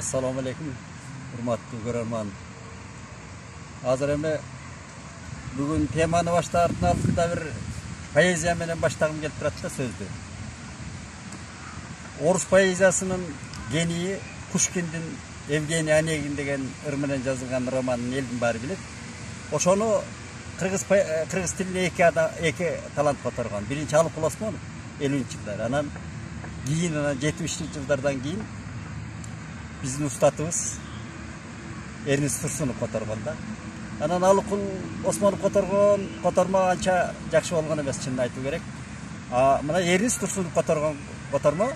Assalomu alaykum, hurmatli ko'rarman. Hozir endi bugun temani boshlarning oldida bir poeziya bilan boshlag'im kelib turadi so'zni. O'rus poeziyasining geniyi Pushkin'din Evgeniy Onegin degan irmidan yozilgan romanni elning bari bilib, o'shoni qirg'iz tilida iki talant ko'targan. Birinchi Halil Osmonov 50-yillar, anan keyin 70-yillardan keyin bizning ustatimiz Ernest Tursunov ko'targanda. Anan Halil Osmonov ko'tarma ancha yaxshi bo'lgan emas, chinni aytib kerak. Mana Ernest Tursunov ko'tarma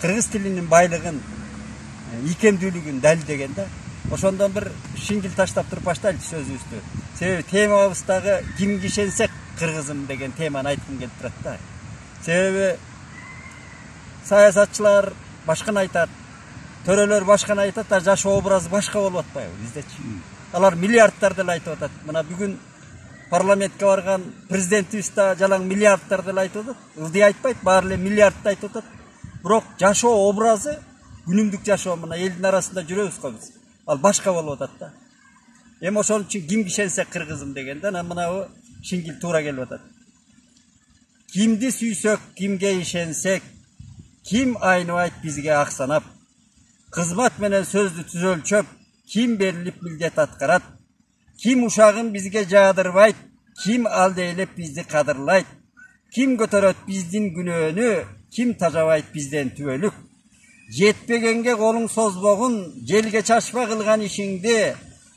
qirg'iz tilining boylig'in, ikemdүүлүгүн далилдегенде, ошондон bir шиңгил таштап туруп баштайлы сөзүбүздү. Себеби темабыздагы кимге ишенсек кыргызым деген теманы айткым келип турат да. Себеби саясатчылар башканы айтат, төрөлөр башканы айтат, а жашоо образы башка болуп атпайбы биздечи. Алар миллиарддар деле айтып атат. Мына бүгүн парламентке барган президентибиз да жалаң миллиарддар деле айтып атат. Ылдый айтпайт, баары эле миллиардды айтып атат. Бирок жашоо образы günümdük жашоо мына элдин арасында жүрөбүз го биз. Ал башка болуп атат да. Эми ошон үчүн кимге ишенсек кыргызым дегенде мынабу шиңгил туура келип атат. Кимди сүйсөк, кимге ишенсек, ким айныбайт бизге ак санап, кызмат менен сөздү түзөлчөп, ким берилип милдет аткарат, ким ушагын бизге жаадырбайт, ким алдейлеп бизди кадырлайт, ким көтөрөт биздин күнөөнү, ким тажабайт бизден түбөлүк. Жетпегенге қолың созбоғын, желге чашпа қылған ишіңді,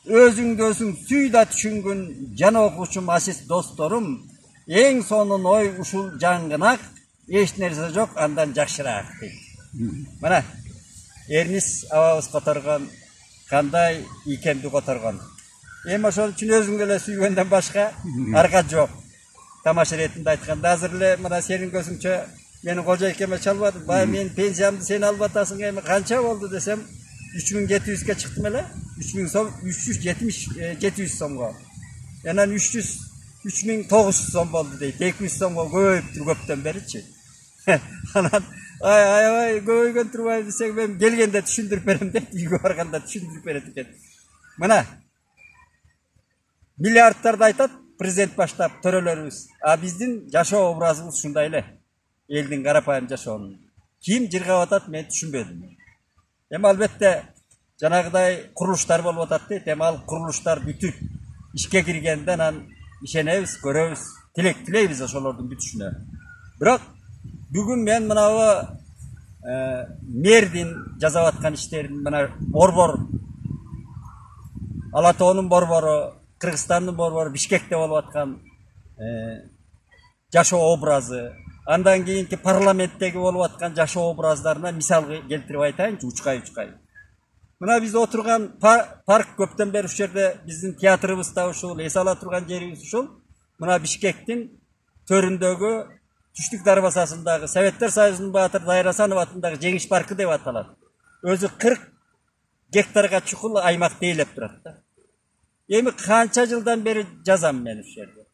өзіңді өзің сүй да түшінгін жан оқушым асис досторым, ең сонын ой ушул жаңғынақ, еш нәрсе жоқ, андан жақшырақ дейді. Мына, Эрнис абабыз қотарған, қандай икемді қотарған. Эми ошол үчүн өзүңгө эле сүйгөндөн башка арка жок. Тамаша ретинде айтканда, азыр эле мына сенин көзүңчө Meni koca ekeme çalmadı. Bay men pensiyamdı sen albatasın emi kança oldu desem 3700'e çıktım hele. 3000 som 700 somga. Yani 3900 som oldu deydi. 200 somga koyup köpten beriçi. Anan ay koygan turmay desek ben gelgende düşündürüp berem deydi. Uygu barganda düşündürüp beredi. Mana milyardlarda aytat prezident başlap törölörübüz. Bizdin жашоо образыбыз ушундай эле. Elдің қарапайым жашоонун. Ким жыргап атат, мен түшүнбөдүм. Эми албетте жанагыдай курулуштар болуп атат дейт. Эми ал курулуштар бүтүп ишке киргенде анан ишенебиз, көрөбүз, тилейбиз ошолордун бүтүшүнө. Бирок бүгүн мен мынабы мэрдин жасап аткан иштерин мына борбор Ала Тоонун борбору, Кыргызстандын борбору Бишкекте болуп аткан жашоо образы, андан кийинки парламенттеги болуп аткан жашоо образдарына мисал келтирип айтайынчы учкай. Мына биз отурган парк көптөн бери ушул жерде биздин театрыбыз да ушул, эс ала турган жерибиз ушул. Мына Бишкектин төрүндөгү Түштүк дарбазасындагы Советтер Союзунун баатыры Дайрасанов атындагы Жеңиш паркы деп аталат. Өзү 40 гектарга чукул аймак тейлеп турат да. Эми канча жылдан бери жазам мен ушул жерде.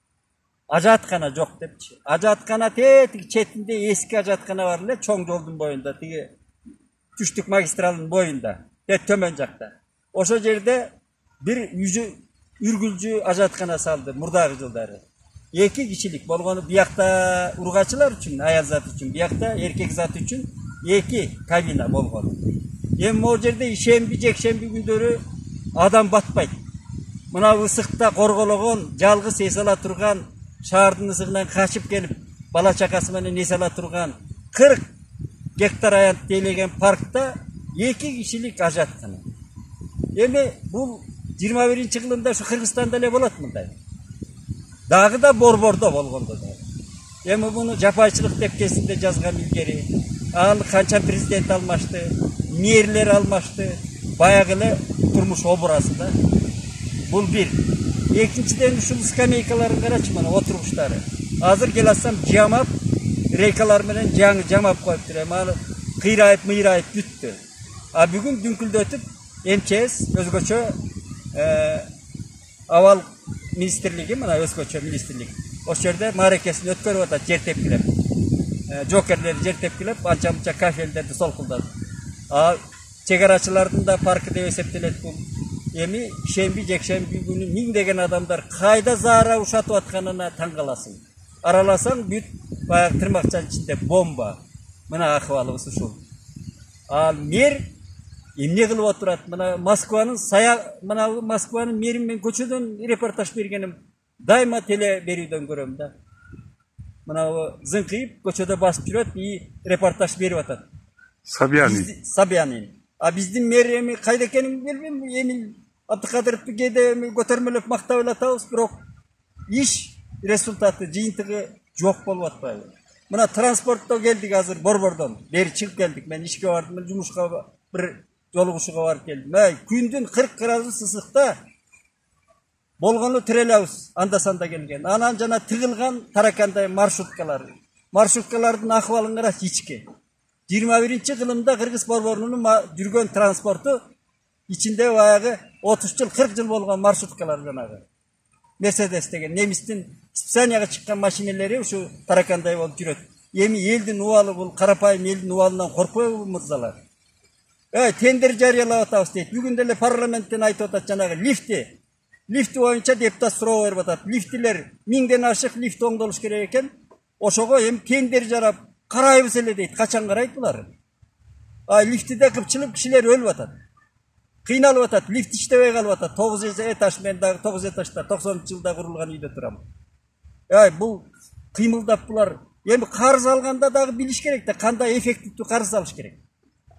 Ажаткана жок депчи. Ажаткана тетик четинде эски ажаткана бар эле, чоң жолдун боюнда, тиги Түштүк магистралынын боюнда, төмөн жакта. Ошол жерде бир үргүлжү ажаткана салды мурдагы жылдары. 2 кишилик болгону биякта ургачылар үчүн, аял зат үчүн, биякта эркек зат үчүн 2 кабина болгон. Эми могу жерде ишемби, жекшемби күндөрү адам батпайт. Мына ысыкта коргологон, жалгыз эс ала турган шаардын ысыгынан качып келип, бала чакасы менен эс ала турган 40 гектар аянт тейлеген паркта 2 кишилик ажаткана. Эми бул 21-жылында ушу Кыргызстанда эле болот мындай. Дагы да борбордо болгондо да. Эми буну жапайчылык деп кезинде жазган илгери, аны канча президент алмашты, мэрлер алмашты, баягы эле турмуш образы да. Бул бир. Экинчиден ушул скамейкаларын карачы мына отургучтары. Азыр келатсам жамап, рейкалар менен жаңы жамап коюптур. Эми кыйрайып, мыйрайып бүттү. Бүгүн дүңкүлдөтүп МЧС өзгөчө абал министрлиги, мына өзгөчө министрлик. Ошол жерде мааракесин өткөрүп атат, жер тепкилеп. Жокерлерди жер тепкилеп, анча-мынча кафелдерди солкулдатып. чегарачылардын да паркы деп эсептелет бул. Эми шемби жекшемби күнү миңдеген адамдар кайда заара ушатып атканына таң каласың. Араласаң бүт баягы тырмакчанын ичинде бомба. Мына акыбалыбыз ушул. Ал мэр эмне кылып отурат? Мына Москванын мэри мен көчөдөн репортаж бергеним дайыма теле берүүдөн көрөм да. Мына зыңкыйып көчөдө басып жүрөт и репортаж берип атат. Собянин. А биздин мэр эми кайда экенин билбейм. Эмил Абдыкадыровду кээде көтөрмөлөп мактап атабыз, бирок иш результаты, жыйынтыгы жок болуп атпайбы? Мына транспортто келдик азыр Борбордон. Бери чыгып келдик. Мен ишке бардым, жумушка бир жолугушууга барып келдим. Күндүн 40 градус ысыкта болгону тирелебиз, анда-санда келген. Анан жана тыгылган таракандай маршруткалардын акыбалын карач, ичке. 21-кылымда Кыргыз Борборунун жүргөн транспорту ичинде баягы 30 жыл, 40 жыл болгон маршруткалар жанагы. Мерседес деген немистин списанияга чыккан машинелери ушу таракандай болуп жүрөт. Эми элдин убалы бул, карапайым элдин убалынан коркпойбу мырзалар? Тендер жарыялап атабыз дейт. Бүгүн деле парламенттен айтып атат жанагы лифти боюнча депутат суроо берип атат. Лифтилер 1000ден ашык лифт оңдолуш керек экен. Ошого эми тендер жарап карайбыз эле дейт. Качан карайт булар? Лифтиде кыпчылып кишилер өлүп атат. Кыйналып атат, лифт иштебей калып атат. 9 этаж, мен дагы 9 этажда 90-жылда курулган үйдө турам. Бул кыймылдап булар. Эми карыз алганда дагы билиш керек да, кандай эффективдүү карыз алыш керек.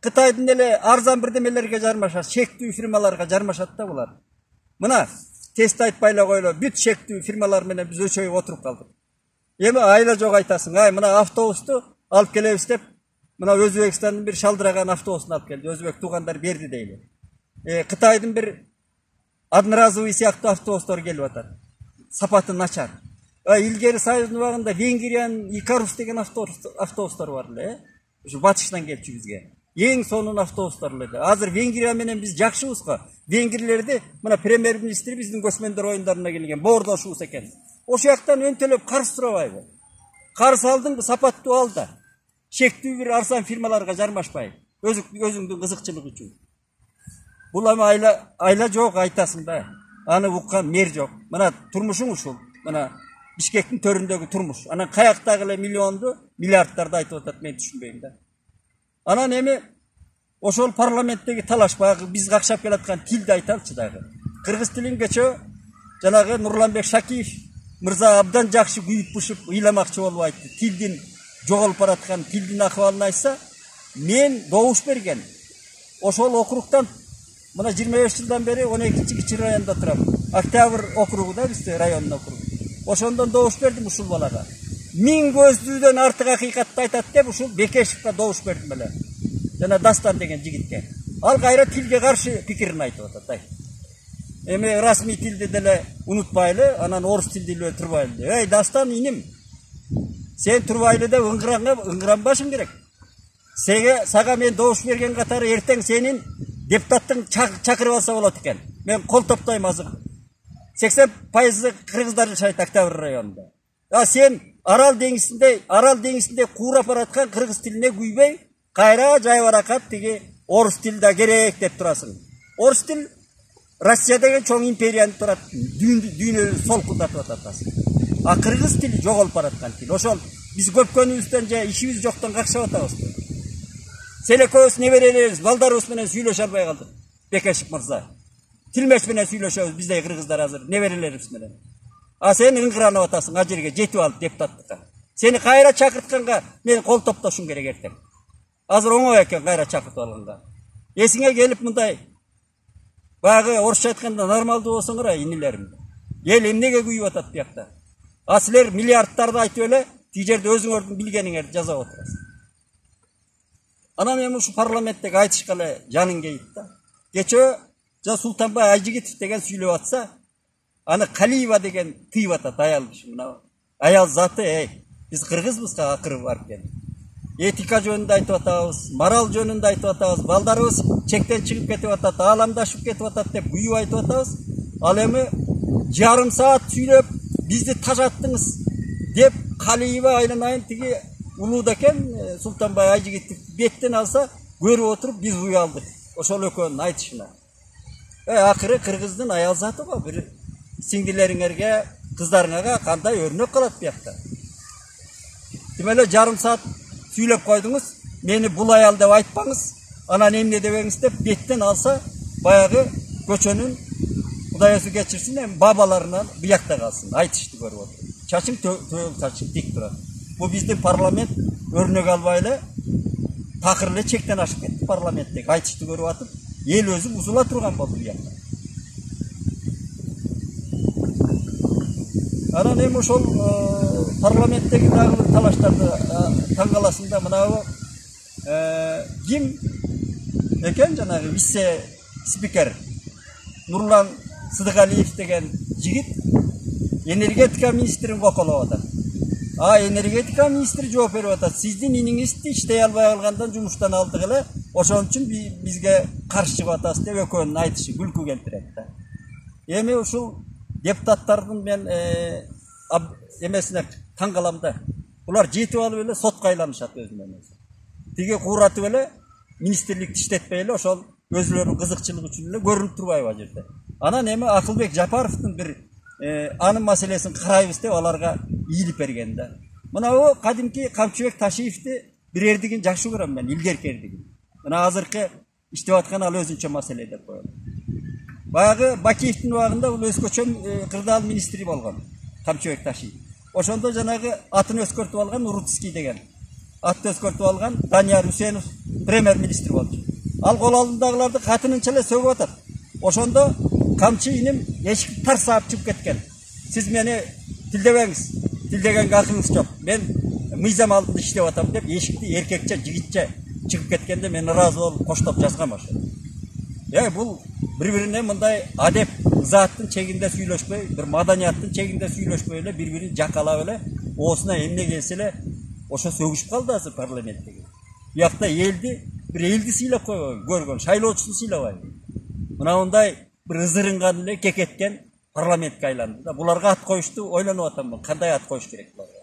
Кытайдын эле арзан бирдемелерге жармашат, шектүү фирмаларга жармашат да булар. Мына тест айтпай эле койло, бүт шектүү фирмалар менен биз өчөйүп отуруп калдык. Эми айла жок айтасың, мына автобусту алып келебиз деп, мына Өзбекстандын бир шалдыраган автобусун алып келди. Өзбек туугандар берди дейли. Кытайдын бир одноразовый сыяктуу автобустар келип атат. Сапаты начар. Илгери Союздун убагында Венгриянын Икарус деген автобустар бар эле. Ушу батыштан келчү бизге. Эң сонун автобустар эле. Азыр Венгрия менен биз жакшыбыз го. Венгрлерди мына премьер-министр биздин көчмөндөр оюндарына келген, боордошубуз экен. Ошол жактан өнтөлөп карыз сурабайбы? Карыз алдыңбы, сапаттуу ал да. Шектүү бир арзан фирмаларга жармашпай. Өзүңдүн кызыкчылыгы үчүн. Бул эми айла жок айтасың да. Аны уккан мэр жок. Мына турмушуң ушул. Мына Бишкектин төрүндөгү турмуш. Анан каяктагы эле миллионду, миллиардтарды айтып атат, мен түшүнбөйм да. Анан эми ошол парламенттеги талаш, баягы биз какшап келаткан тилди айталчы дагы. Кыргыз тилин кечөө жанагы Нурланбек Шакиев мырза абдан жакшы күйүп-бушуп ыйламакчы болуп айтты. Тилдин жоголуп бараткан тилдин акыбалын айтса, мен добуш берген. Ошол округтан мына 25 жылдан бери 12-кичи районда турам. Октябрь округу да бизде, райондун округу. Ошондон добуш бердим ушул балага. 1000 көздүүдөн артык акыйкатты айтат деп ушул Бекешевке добуш бердим эле. Жана Дастан деген жигитке. Ал кайра тилге каршы пикирин айтып атат. Эми расмий тилди деле унутпайлы, анан орус тилди турбайлы. Дастан иним. Сен турбайлы деп ыңгыранбашың керек. Сага мен добуш берген катары эртең сенин депутаттың чакырып алса болот экен. Мен кол топтойм азыр. 80% кыргыздар жашайт Октябрь районунда. Сен Арал деңизинде куурап бараткан кыргыз тилине күйбөй, кайра жайбаракат тиги орус тил да керек деп турасың. Орус тил Россия деген чоң империяны турат, дүйнөнү солкулдатып атат. Кыргыз тили жоголуп бараткан тил. Ошол биз көпкөнүбүздөн же ишибиз жоктон какшап атабыз. Селекөбүз неберелерибиз, балдарыбыз менен сүйлөшө албай калдык. Бекешев мырза. Тилмеш менен сүйлөшөбүз биздей кыргыздар азыр неберелерибиз менен. Сен ыңгыранып атасың, а жерге жетип алып депутаттыкка. Сени кайра чакыртканга мен кол топтошум керек эртең. Азыр оңой экен кайра чакыртып алганга. Эсиңе келип мындай баягы орусча айтканда нормалдуу болсоңор инилерим. Эл эмнеге күйүп атат биякта? Силер миллиардтарды айтып эле тиги жерде өзүңөрдүн билгениңерди жазап отурасыз. Анан эми ушу парламенттеги айтышка эле жаның кейит да. Кечөө Султанбай Айжигитов деген сүйлөп атса, аны Калиева деген тыйып атат аял киши. Аял заты, биз кыргызбызга акыры барып келди. Этика жөнүндө айтып атабыз, морал жөнүндө айтып атабыз, балдарыбыз чектен чыгып кетип атат, ааламдашып кетип атат деп күйүп айтып атабыз. Ал эми жарым саат сүйлөп, бизди тажаттыңыз деп Калиева айланайын тиги улууд экен Султанбай Айжигитов беттен алса, көрүп отуруп биз уялдык. ошол экөөнүн айтышына. Акыры кыргыздын аял заты го бир сиңдилериңерге, кыздарыңарга кандай өрнөк калат биякта. Тим эле жарым саат сүйлөп койдуңуз, мени бул аял деп айтпаңыз, анан эмне дебеңиз деп беттен алса, баягы көчөнүн Кудай өзү кечирсин, эми бабаларынан биякта калсын, айтышты көрүп отуруп. Чачың төөл чачың тик турат. Бул биздин парламент өрнөк албай эле такыр эле чектен ашып кетти парламенттеги. Айтышты көрүп атып, эл өзү бузула турган болду биякта. Анан эми ошол парламенттеги дагы бир талаштарды таң каласында мынабу ким экен жанагы вице спикер Нурлан Сыдыгалиев деген жигит энергетика министрин коколоп атат. Энергетика министри жооп берип атат. Сиздин иниңизди иштей албай калгандан жумуштан алдык эле, ошон үчүн бизге каршы чыгып атасыз деп экөөнүн айтышы күлкү келтирет да. Эми ушул депутаттардын мен эмесине таң калам да. Булар жетип алып эле сотко айланышат өзүнөн өзү. Тиги кууратып эле министрликти иштетпей эле ошол өзүлөрүнүн кызыкчылыгы үчүн эле көрүнүп турбайбы ал жерде. Анан эми Акылбек Жапаровдун бир анын маселесин карайбыз деп аларга ийилип берген да. Мынабу кадимки Камчыбек Ташиевди бир эрдигин жакшы көрөм мен, илгерки эрдигин. Мына азыркы иштеп аткан ал өзүнчө маселе деп коем. Баягы Бакиевдин убагында бул өзгөчө кырдаал министри болгон Камчыбек Ташиев. Ошондо жанагы атын өзгөртүп алган Урутский деген. Атты өзгөртүп алган Данияр Үсенов премьер-министр болчу. Ал кол алдындагыларды катынынча эле сөгүп атат. Ошондо камчы иним эшикти тарс ап чыгып кеткен. Сиз мени тилдебеңиз. Тилдегенге акылыңыз жок. Мен мыйзам алдында иштеп атам деп эшикти эркекче, жигитче чыгып кеткенде мен ыраазы болуп коштоп жазгам ошо. Бул бири-бирине мындай адеп, ызааттын чегинде сүйлөшпөй, бир маданияттын чегинде сүйлөшпөй эле бири-бирин жакалап эле, оосуна эмне келсе эле ошо сөгүшүп калды азыр парламенттеги. Биякта бир элди сыйлап койбойбу, көргөн шайлоочусун сыйлабайбы. Мындай бир ызырынган эле кекеткен парламентке айланды да. Буларга ат коюшту ойлонуп атам мен, кандай ат коюш керек буларга.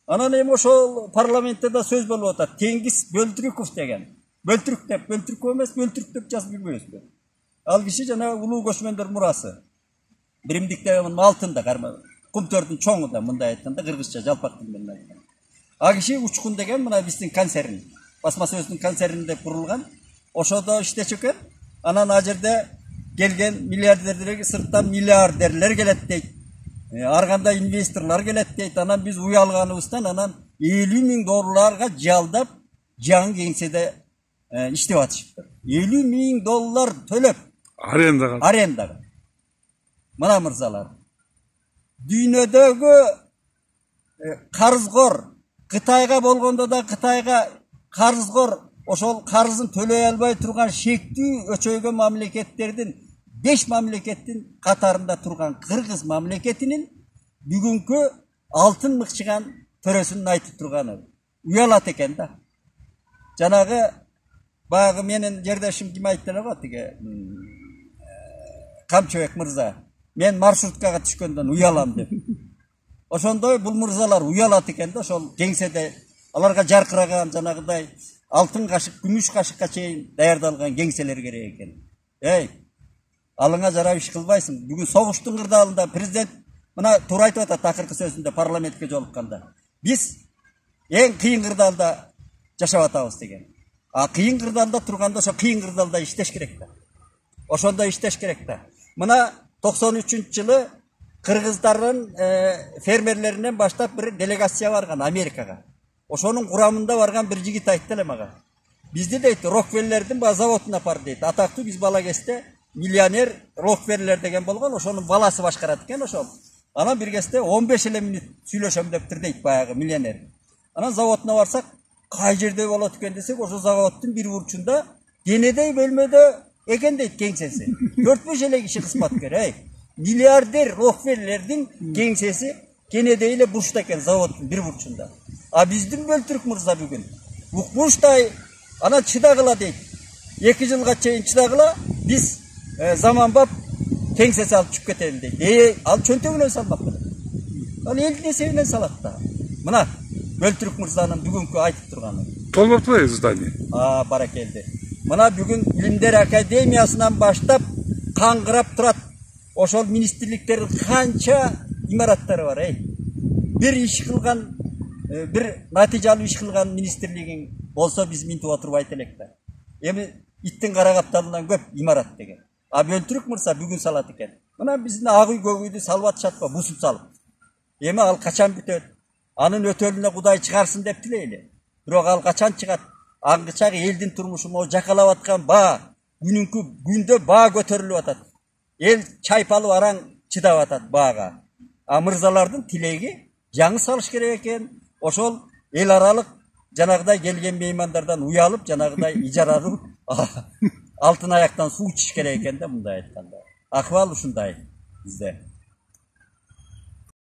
Анан эми ошол парламентте да сөз болуп атат. Теңгиз Бөлтүрүков деген. Бөлтүрүк деп, Бөлтүрүков эмес, Бөлтүрүк деп жазып билбейбизби? Ал киши жана улуу көчмөндөр мурасы. Биримдиктеги алтында карма. Кумтөрдүн чоңу да мындай айтканда кыргызча жалпак тил менен айтканда. А киши Учкун деген мына биздин концерн, басма сөздүн концернинде курулган. Ошодо иштечү экен. Анан ал жерде келген миллиардерлерге сырттан миллиардерлер келет дейт. Ар кандай инвесторлор келет дейт. Анан биз уялганыбыздан анан $50,000 жалдап, жаңы кеңседе иштеп атышыптыр. $50,000 төлөп арендага. Мына мырзалар. Дүйнөдөгү карызгор Кытайга болгондо да Кытайга карызгор ошол карызын төлөй албай турган шектүү өчөйгөн мамлекеттердин 5 мамлекеттин катарында турган Кыргыз мамлекетинин бүгүнкү алтын мыкчыган төрөсүнүн айтып турганы уялат экен да. Жанагы баягы менин жердешим ким айтты эле го тиги Камчыбек мырза. Мен маршруткага түшкөндөн уялам деп. Ошондой бул мырзалар уялат экен да, ошол кеңседе аларга жаркыраган жанагыдай алтын кашык, күмүш кашыкка чейин даярдалган кеңселер керек экен. Алыңа жарап иш кылбайсың. Бүгүн согуштун кырдаалында президент мына туура айтып атат акыркы сөзүндө парламентке жолукканда. Биз эң кыйын кырдаалда жашап атабыз деген. Кыйын кырдаалда турганда ошо кыйын кырдаалда иштеш керек да. Ошондо иштеш керек да. Мына 93-жылы кыргыздардын фермерлеринен баштап бир делегация барган Америкага. Ошонун курамында барган бир жигит айтты эле мага. Бизди дейт Рокфеллердин заводуна апар дейт. Атактуу биз бала кезде миллионер Рокфеллер деген болгон, ошонун баласы башкарат экен ошол. Анан бир кезде 15 эле мүнөт сүйлөшөм дептир дейт баягы миллионер. Анан заводуна барсак, кай жерде болот экен десек, ошо заводдун бир бурчунда денедей бөлмөдө экен дейт кеңсеси. 4-5 эле киши кызматкер, миллиардер Рокфеллердин кеңсеси кенедей эле бурчта экен заводдун бир бурчунда. А биздин Бөлтүрүк мырза бүгүн укмуштай анан чыдагыла дейт. 2 жылга чейин чыдагыла, биз заманбап кеңсе салып чыгып кетели дейт. Ал чөнтөгүнөн салмак белет. Ал элдин эсебинен салат да. Мына Бөлтүрүк мырзанын бүгүнкү айтып турганы. Толмопту здание? Баракелди. Mına bugün İlimler Akademiyasından başlap kangırap turat. Oşol ministrliklerin kança imaratları var. Bir iş kılgan, bir natijalı iş kılgan ministrligin olsa biz mintip oturup aytelek da. Emi ittin kara kaptalından köp imarat degen. Abi öntürük mırsa bugün salat eken. Mına bizdin ağıy göğüydü salvat çatma busup salıp. Emi al kaçan bütöt. Anın ötölüne kuday çıkarsın dep tileyli. Bırak al kaçan çıkat. Angıçak eldin turmuşum o jakalavatkan bağ. Gününkü günde bağ götörülüp atat. El çaypalı aran çıdap atat bağga. Amırzalardın tilegi жаңы salış gerek eken. Oşol el aralık janagıday gelgen meymandardan uyalıp janagıday icaralıp altın ayaktan su içiş gerek eken de bunda aytkanda. Ahval uşunday bizde.